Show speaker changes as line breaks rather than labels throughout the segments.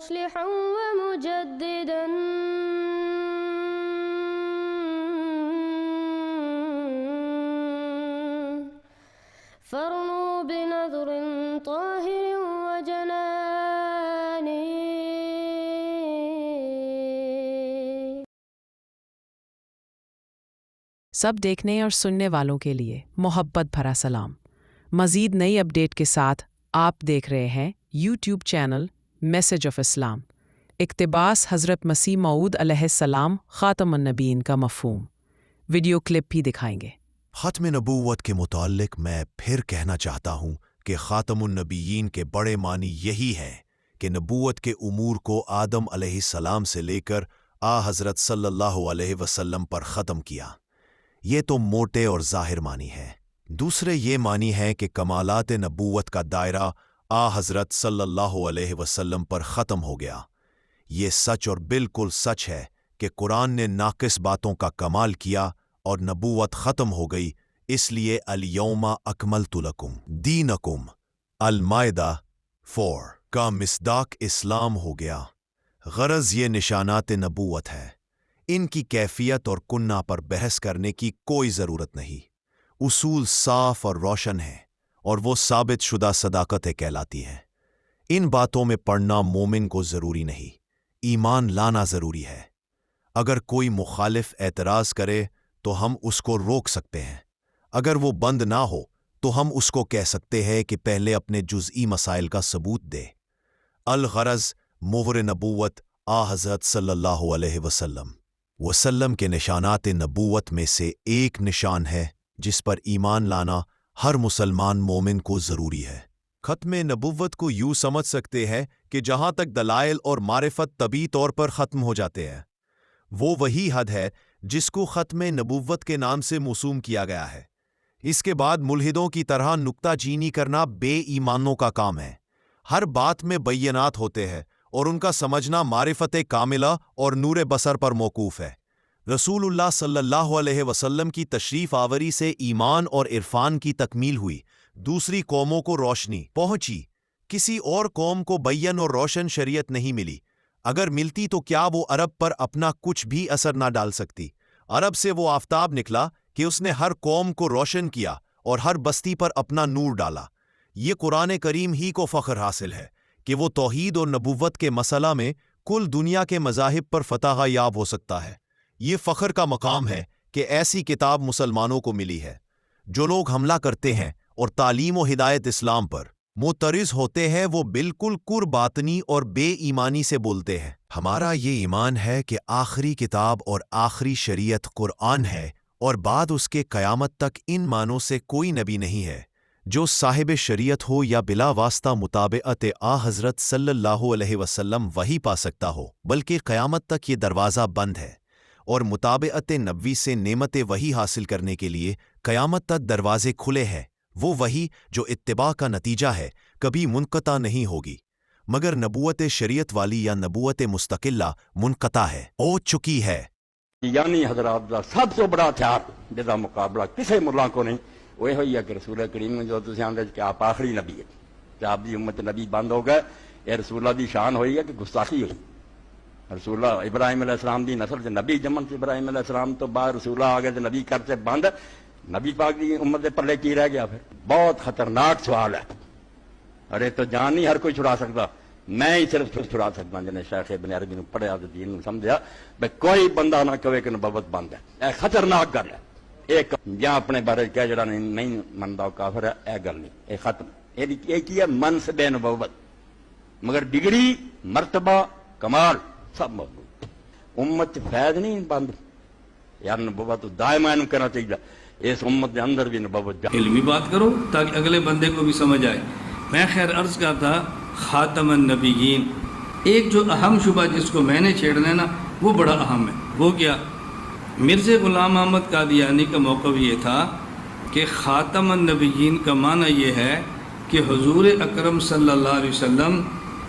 مصلحا ومجددا فارنوا بنظر طاهر وجنان.
سب دیکھنے اور سننے والوں کے لیے محبت بھرا سلام. مزید نئی اپڈیٹ کے ساتھ آپ دیکھ رہے ہیں یوٹیوب چینل میسج آف اسلام. اقتباس حضرت مسیح موعود علیہ السلام خاتم النبیین کا مفہوم. ویڈیو کلپ بھی دکھائیں گے.
ختم نبوت کے متعلق میں پھر کہنا چاہتا ہوں کہ خاتم النبیین کے بڑے معنی یہی ہیں کہ نبوت کے امور کو آدم علیہ السلام سے لے کر حضرت صلی اللہ علیہ وسلم پر ختم کیا. یہ تو موٹے اور ظاہر معنی ہے. دوسرے یہ معنی ہے کہ کمالات نبوت کا دائرہ حضرت صلی اللہ علیہ وسلم پر ختم ہو گیا. یہ سچ اور بالکل سچ ہے کہ قرآن نے ناقص باتوں کا کمال کیا اور نبوت ختم ہو گئی. اس لیے الیوم اکملت لکم دینکم المائدہ 4 کا مصداق اسلام ہو گیا. غرض یہ نشانات نبوت ہے. ان کی کیفیت اور کنہ پر بحث کرنے کی کوئی ضرورت نہیں. اصول صاف اور روشن ہیں اور وہ ثابت شدہ صداقتیں کہلاتی ہیں. ان باتوں میں پڑھنا مومن کو ضروری نہیں، ایمان لانا ضروری ہے. اگر کوئی مخالف اعتراض کرے تو ہم اس کو روک سکتے ہیں. اگر وہ بند نہ ہو تو ہم اس کو کہہ سکتے ہیں کہ پہلے اپنے جزئی مسائل کا ثبوت دے. الغرض مہر نبوت حضرت صلی اللہ علیہ وسلم کے نشانات نبوت میں سے ایک نشان ہے جس پر ایمان لانا ہر مسلمان مومن کو ضروری ہے. ختم نبوت کو یوں سمجھ سکتے ہیں کہ جہاں تک دلائل اور معرفت طبی طور پر ختم ہو جاتے ہیں، وہ وہی حد ہے جس کو ختم نبوت کے نام سے موسوم کیا گیا ہے. اس کے بعد ملحدوں کی طرح نکتہ چینی کرنا بے ایمانوں کا کام ہے. ہر بات میں بینات ہوتے ہیں اور ان کا سمجھنا معرفت کاملہ اور نور بصر پر موقوف ہے. رسول اللہ صلی اللہ علیہ وسلم کی تشریف آوری سے ایمان اور عرفان کی تکمیل ہوئی. دوسری قوموں کو روشنی پہنچی. کسی اور قوم کو بین اور روشن شریعت نہیں ملی. اگر ملتی تو کیا وہ عرب پر اپنا کچھ بھی اثر نہ ڈال سکتی؟ عرب سے وہ آفتاب نکلا کہ اس نے ہر قوم کو روشن کیا اور ہر بستی پر اپنا نور ڈالا. یہ قرآن کریم ہی کو فخر حاصل ہے کہ وہ توحید اور نبوت کے مسئلہ میں کل دنیا کے مذاہب پر فتح یاب ہو سکتا ہے. یہ فخر کا مقام ہے کہ ایسی کتاب مسلمانوں کو ملی ہے. جو لوگ حملہ کرتے ہیں اور تعلیم و ہدایت اسلام پر معترض ہوتے ہیں وہ بالکل باطنی اور بے ایمانی سے بولتے ہیں. ہمارا یہ ایمان ہے کہ آخری کتاب اور آخری شریعت قرآن ہے اور بعد اس کے قیامت تک ان معنوں سے کوئی نبی نہیں ہے جو صاحب شریعت ہو یا بلا واسطہ مطابقت حضرت صلی اللہ علیہ وسلم وہی پا سکتا ہو، بلکہ قیامت تک یہ دروازہ بند ہے اور مطابقت نبوی سے نعمت وحی حاصل کرنے کے لیے قیامت تک دروازے کھلے ہیں. وہ وحی جو اتباع کا نتیجہ ہے کبھی منقطع نہیں ہوگی، مگر نبوت شریعت والی یا نبوت مستقلہ منقطع ہے، ہو چکی ہے.
یعنی حضرات دا سب سے بڑا ہتھیار جدا مقابلہ کسی ملا کو نہیں، وہ یہ ہے کہ رسول کریم جو تسی آندے کہ آپ آخری نبی ہے، کہ آپ دی امت نبی بند ہو گئے. یہ رسول اللہ دی شان ہوئی ہے کہ گستاخی ہوئی. رسول اللہ ابراہیم علیہ السلام دی نسل سے نبی جمن سے ابراہیم علیہ السلام تو بعد رسول اللہ آگے نبی کر سے بند. نبی پاک دی امت دے پلے کی رہ گیا؟ پھر بہت خطرناک سوال ہے. ارے تو جان نہیں ہر کوئی چھڑا سکتا، میں ہی صرف چھڑا سکتا جنہیں شیخ ابن عربی نے پڑھیا تو دین سمجھا بھائی کوئی بندہ نہ کہے کہ نبوت بند ہے. اے خطرناک گل ہے. ایک یا اپنے بارے کہہ جڑا نہیں منتا کافر ہے، اے گل نہیں، اے ختم. یہ کی ہے منصب نبوت، مگر ڈگری مرتبہ کمال سب موجود. امت فیض نہیں بند یار، نبوت دائما انہوں کہنا چاہیے اس امت کے اندر بھی نبوت.
علمی بات کرو تاکہ اگلے بندے کو بھی سمجھ آئے. میں خیر عرض کرتا خاتم النبیین، ایک جو اہم شبہ جس کو میں نے چھیڑنا ہے نا وہ بڑا اہم ہے. وہ کیا؟ مرزا غلام احمد قادیانی کا موقف یہ تھا کہ خاتم النبیین کا معنی یہ ہے کہ حضور اکرم صلی اللہ علیہ وسلم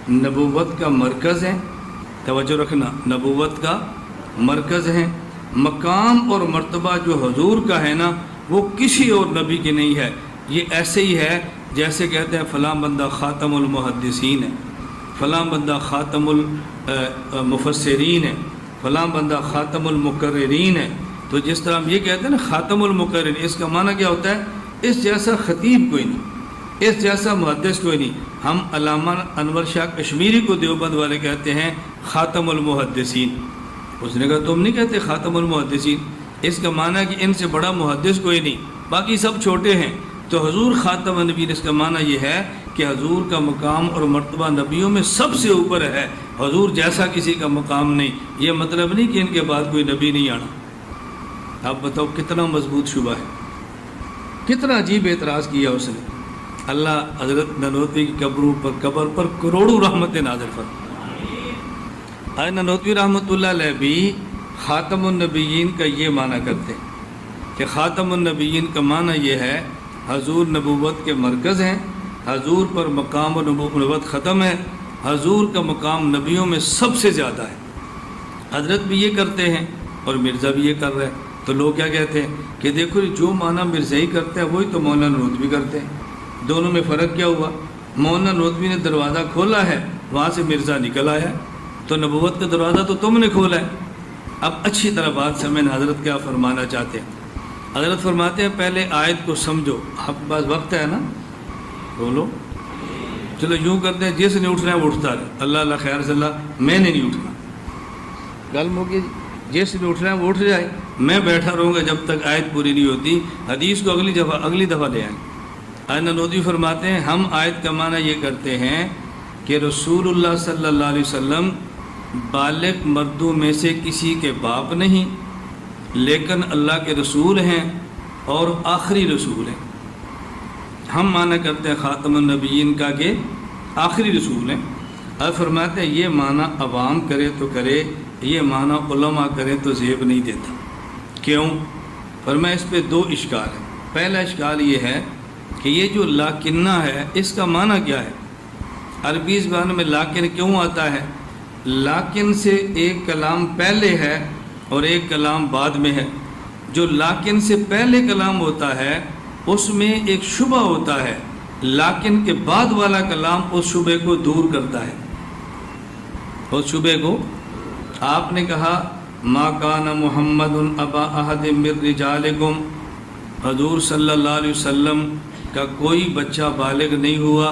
نبوت کا مرکز ہیں. توجہ رکھنا، نبوت کا مرکز ہیں. مقام اور مرتبہ جو حضور کا ہے نا وہ کسی اور نبی کی نہیں ہے. یہ ایسے ہی ہے جیسے کہتے ہیں فلاں بندہ خاتم المحدثین ہے. فلاں بندہ خاتم المفسرین ہے، فلاں بندہ خاتم المقررین ہے، تو جس طرح ہم یہ کہتے ہیں نا خاتم المقررین، اس کا معنی کیا ہوتا ہے؟ اس جیسا خطیب کوئی نہیں، اس جیسا محدث کوئی نہیں۔ ہم علامہ انور شاہ کشمیری کو دیوبند والے کہتے ہیں خاتم المحدثین، اس نے کہا تم نہیں کہتے خاتم المحدثین، اس کا معنی ہے کہ ان سے بڑا محدث کوئی نہیں، باقی سب چھوٹے ہیں۔ تو حضور خاتم النبیین، اس کا معنی یہ ہے کہ حضور کا مقام اور مرتبہ نبیوں میں سب سے اوپر ہے، حضور جیسا کسی کا مقام نہیں۔ یہ مطلب نہیں کہ ان کے بعد کوئی نبی نہیں آنا۔ آپ بتاؤ کتنا مضبوط شبہ ہے، کتنا عجیب اعتراض کیا اس نے۔ اللہ حضرت نانوتوی کی قبر پر کروڑوں رحمتیں نازل فرمائے۔ حضرت نانوتوی رحمۃ اللہ علیہ بھی خاتم النبیین کا یہ معنی کرتے ہیں کہ خاتم النبیین کا معنی یہ ہے حضور نبوت کے مرکز ہیں، حضور پر مقام و نبوت ختم ہے، حضور کا مقام نبیوں میں سب سے زیادہ ہے۔ حضرت بھی یہ کرتے ہیں اور مرزا بھی یہ کر رہے ہیں۔ تو لوگ کیا کہتے ہیں کہ دیکھو جو معنی مرزائی کرتے ہیں وہی تو مولانا نانوتوی کرتے ہیں، دونوں میں فرق کیا ہوا؟ مولانا نانوتوی نے دروازہ کھولا ہے، وہاں سے مرزا نکل آیا، تو نبوت کا دروازہ تو تم نے کھولا ہے۔ اب اچھی طرح بات سمجھیں حضرت کیا فرمانا چاہتے ہیں۔ حضرت فرماتے ہیں پہلے آیت کو سمجھو، آپ کے پاس وقت ہے نا، بولو، چلو یوں کرتے ہیں جس نے اٹھنا ہے وہ اٹھتا رہے، اللہ اللہ خیر صلی اللہ، میں نے نہیں اٹھنا، گل موقع جس نے اٹھنا ہے وہ اٹھ جائے، میں بیٹھا رہوں گا جب تک آیت پوری نہیں ہوتی۔ حدیث کو اگلی دفعہ لے آئیں۔ حضرت نانوتوی فرماتے ہیں ہم آیت کا معنی یہ کرتے ہیں کہ رسول اللہ صلی اللہ علیہ وسلم بالغ مردوں میں سے کسی کے باپ نہیں، لیکن اللہ کے رسول ہیں اور آخری رسول ہیں۔ ہم معنی کرتے ہیں خاتم النبیین کا کہ آخری رسول ہیں۔ اور فرماتے ہیں یہ معنی عوام کرے تو کرے، یہ معنی علماء کرے تو زیب نہیں دیتا۔ کیوں؟ فرمایا اس پہ دو اشکال ہیں۔ پہلا اشکال یہ ہے کہ یہ جو لاکنہ ہے اس کا معنی کیا ہے؟ عربی زبان میں لاکن کیوں آتا ہے؟ لاکن سے ایک کلام پہلے ہے اور ایک کلام بعد میں ہے۔ جو لاکن سے پہلے کلام ہوتا ہے اس میں ایک شبہ ہوتا ہے، لاکن کے بعد والا کلام اس شبہ کو دور کرتا ہے۔ اس شبہ کو آپ نے کہا ما کان محمد ابا احد من رجالکم، حضور صلی اللہ علیہ وسلم کا کوئی بچہ بالغ نہیں ہوا،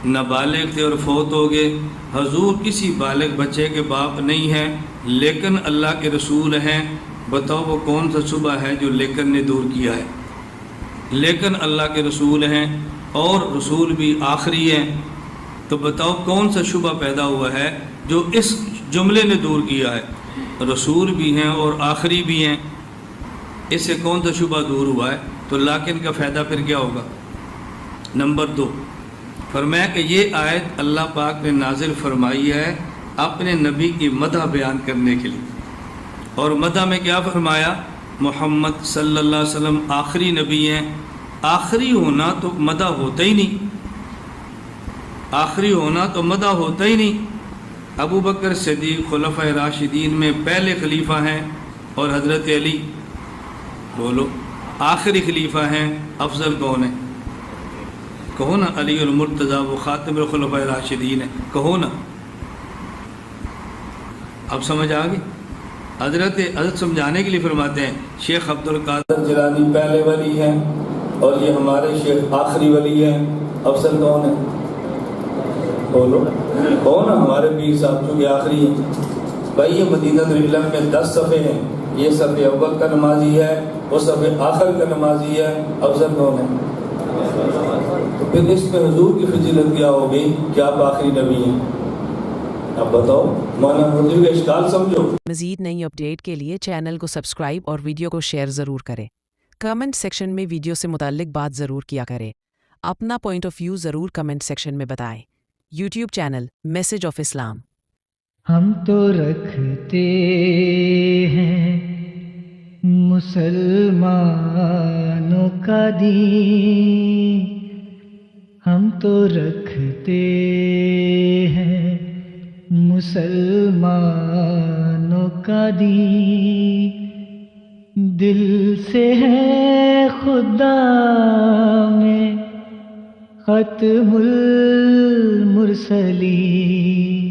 نابالغ تھے اور فوت ہو گئے۔ حضور کسی بالغ بچے کے باپ نہیں ہیں لیکن اللہ کے رسول ہیں۔ بتاؤ وہ کون سا شبہ ہے جو لیکن نے دور کیا ہے؟ لیکن اللہ کے رسول ہیں اور رسول بھی آخری ہیں، تو بتاؤ کون سا شبہ پیدا ہوا ہے جو اس جملے نے دور کیا ہے؟ رسول بھی ہیں اور آخری بھی ہیں، اس سے کون سا شبہ دور ہوا ہے؟ تو لیکن کا فائدہ پھر کیا ہوگا؟ نمبر 2 فرمایا کہ یہ آیت اللہ پاک نے نازل فرمائی ہے اپنے نبی کی مدح بیان کرنے کے لیے، اور مدح میں کیا فرمایا؟ محمد صلی اللہ علیہ وسلم آخری نبی ہیں۔ آخری ہونا تو مدح ہوتا ہی نہیں، آخری ہونا تو مدح ہوتا ہی نہیں۔ ابو بکر صدیق خلفۂ راشدین میں پہلے خلیفہ ہیں اور حضرت علی، بولو، آخری خلیفہ ہیں، افضل کون ہے؟ کہو نا، علی المرتضیٰ وہ خاتم الخلفاء راشدین ہے، کہو نا۔ اب سمجھ آ گئی؟ حضرت سمجھانے کے لیے فرماتے ہیں شیخ عبد القادر جیلانی پہلے ولی ہیں اور یہ ہمارے شیخ آخری ولی ہیں، افضل کون ہے؟ بولو، کون ہے؟ ہمارے پیر صاحب چونکہ آخری ہیں۔ بھائی یہ مدینہ العلم میں 10 صفحے ہیں، یہ صفحے اول کا نمازی ہے، وہ صفحے آخر کا نمازی ہے، افضل کون ہے؟ تو پھر اس میں حضور کی فضیلت کیا ہو گئی کہ آپ آخری نبی ہیں؟ اب بتاؤ، مولانا نانوتوی کا اشکال سمجھو۔
مزید نئی اپڈیٹ کے لیے چینل کو سبسکرائب اور ویڈیو کو شیئر ضرور کریں۔ کمنٹ سیکشن میں ویڈیو سے متعلق بات ضرور کیا کریں۔ اپنا پوائنٹ آف ویو ضرور کمنٹ سیکشن میں بتائیں۔ یوٹیوب چینل میسج آف اسلام۔
ہم تو رکھتے ہیں مسلمانوں کا دین، ہم تو رکھتے ہیں مسلمانوں کا دین، دل سے ہے خدا میں ختم المرسلین، المرسلین